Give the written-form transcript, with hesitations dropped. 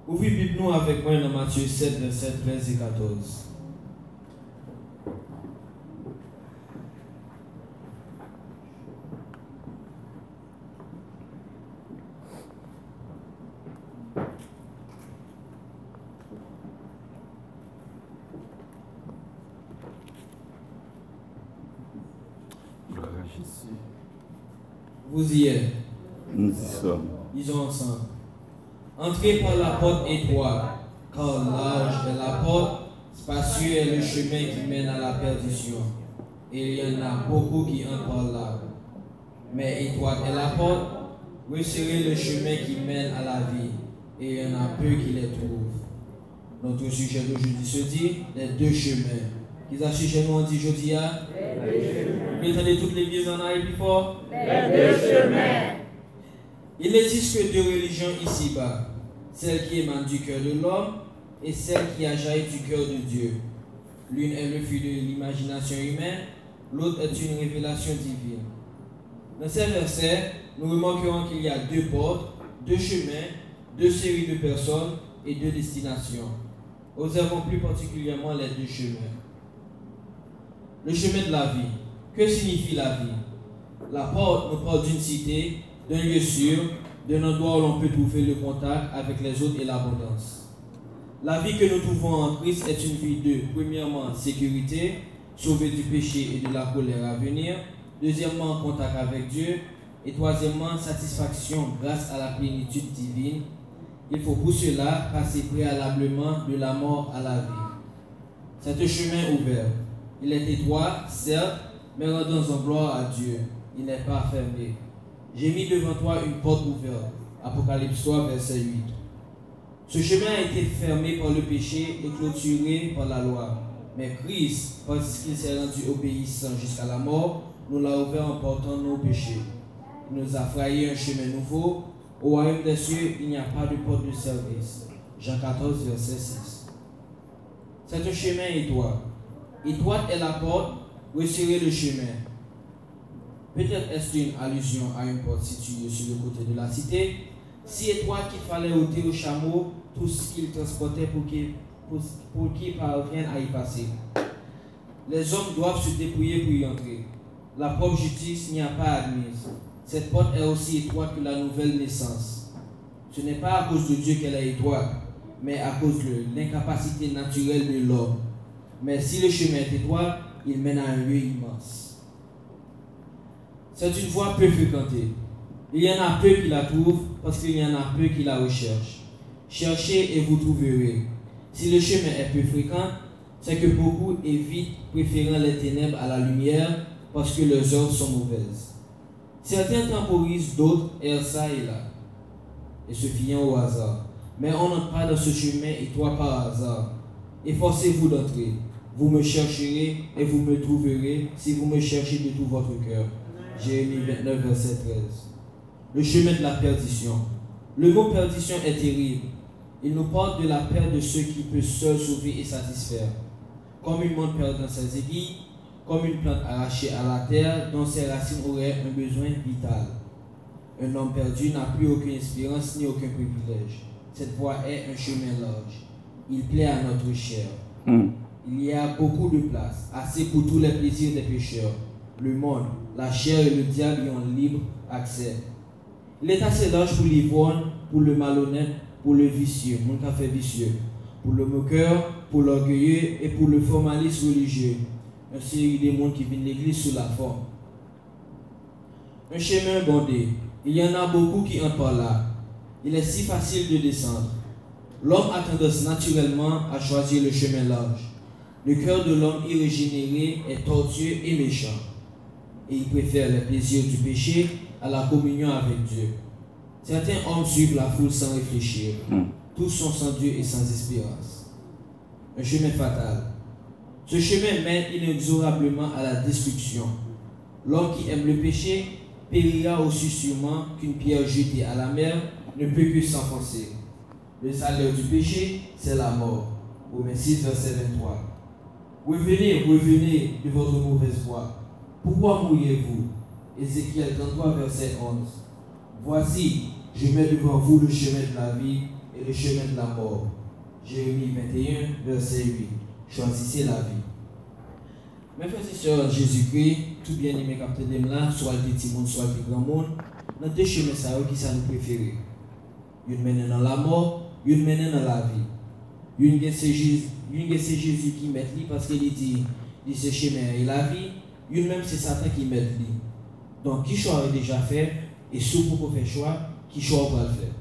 Ouvrez Bible nous avec moi dans Matthieu 7, verset 13 et 14. Vous y êtes. Nous y sommes. Disons ensemble. Entrez par la porte étroite, car large est la porte, spacieux est le chemin qui mène à la perdition. Et il y en a beaucoup qui entrent par là. Mais étroite est la porte, resserrez le chemin qui mène à la vie, et il y en a peu qui les trouvent. Notre sujet d'aujourd'hui se dit les deux chemins. Qui a sujet nous on dit aujourd'hui à vous entendez toute l'église en arrière plus fort? Les deux chemins. Il existe que deux religions ici-bas, celle qui émane du cœur de l'homme et celle qui a jailli du cœur de Dieu. L'une est le fruit de l'imagination humaine, l'autre est une révélation divine. Dans ces versets, nous remarquerons qu'il y a deux portes, deux chemins, deux séries de personnes et deux destinations. Observons plus particulièrement les deux chemins. Le chemin de la vie. Que signifie la vie? La porte nous parle d'une cité, d'un lieu sûr, d'un endroit où l'on peut trouver le contact avec les autres et l'abondance. La vie que nous trouvons en Christ est une vie de, premièrement, sécurité, sauvée du péché et de la colère à venir, deuxièmement, contact avec Dieu, et troisièmement, satisfaction grâce à la plénitude divine. Il faut pour cela passer préalablement de la mort à la vie. C'est un chemin ouvert. Il est étroit, certes, mais rendons en gloire à Dieu. Il n'est pas fermé. J'ai mis devant toi une porte ouverte. Apocalypse 3, verset 8. Ce chemin a été fermé par le péché et clôturé par la loi. Mais Christ, parce qu'il s'est rendu obéissant jusqu'à la mort, nous l'a ouvert en portant nos péchés. Il nous a frayé un chemin nouveau. Au royaume des cieux, il n'y a pas de porte de service. Jean 14, verset 6. C'est un chemin étroit. Étroite est la porte, resserrez le chemin. Peut-être est-ce une allusion à une porte située sur le côté de la cité, si étroite qu'il fallait ôter au chameau tout ce qu'il transportait pour qu'il parvienne à y passer. Les hommes doivent se dépouiller pour y entrer. La propre justice n'y a pas admise. Cette porte est aussi étroite que la nouvelle naissance. Ce n'est pas à cause de Dieu qu'elle est étroite, mais à cause de l'incapacité naturelle de l'homme. Mais si le chemin est étroit, il mène à un lieu immense. C'est une voie peu fréquentée. Il y en a peu qui la trouvent parce qu'il y en a peu qui la recherchent. Cherchez et vous trouverez. Si le chemin est peu fréquent, c'est que beaucoup évitent, préférant les ténèbres à la lumière parce que leurs œuvres sont mauvaises. Certains temporisent, d'autres errent ça et là, et se fiant au hasard. Mais on n'entre pas dans ce chemin étroit par hasard. Efforcez-vous d'entrer. Vous me chercherez et vous me trouverez si vous me cherchez de tout votre cœur. Jérémie 29, verset 13. Le chemin de la perdition. Le mot perdition est terrible. Il nous parle de la perte de ceux qui peuvent seuls sauver et satisfaire. Comme une montre perdue dans ses aiguilles, comme une plante arrachée à la terre dont ses racines auraient un besoin vital. Un homme perdu n'a plus aucune espérance ni aucun privilège. Cette voie est un chemin large. Il plaît à notre chair. Il y a beaucoup de place, assez pour tous les plaisirs des pécheurs. Le monde, la chair et le diable y ont libre accès. Il est assez large pour l'ivrogne, pour le malhonnête, pour le vicieux, mon café vicieux, pour le moqueur, pour l'orgueilleux et pour le formaliste religieux. Un série de monde qui viennent de l'église sous la forme. Un chemin bondé. Il y en a beaucoup qui entrent par là. Il est si facile de descendre. L'homme a tendance naturellement à choisir le chemin large. Le cœur de l'homme irrégénéré est tortueux et méchant. Et il préfère les plaisirs du péché à la communion avec Dieu. Certains hommes suivent la foule sans réfléchir. Tous sont sans Dieu et sans espérance. Un chemin fatal. Ce chemin mène inexorablement à la destruction. L'homme qui aime le péché périra aussi sûrement qu'une pierre jetée à la mer ne peut que s'enfoncer. Le salaire du péché, c'est la mort. Romains 6, verset 23. Revenez, revenez de votre mauvaise voie. Pourquoi mourriez-vous? Ézéchiel 33, verset 11. Voici, je mets devant vous le chemin de la vie, et le chemin de la mort. Jérémie 21, verset 8. Choisissez la vie. Mes frères et sœurs en Jésus-Christ, tout bien aimé capteur de là, soit le petit monde, soit le grand monde, dans deux chemins ça qui ça nous préférer. Une mène dans la mort, une mène dans la vie. Une c'est Jésus qui met lui parce qu'il dit ce chemin et la vie. Une même c'est Satan qui met lui. Donc qui choix est déjà fait et sous pour faire choix, qui choix va le faire.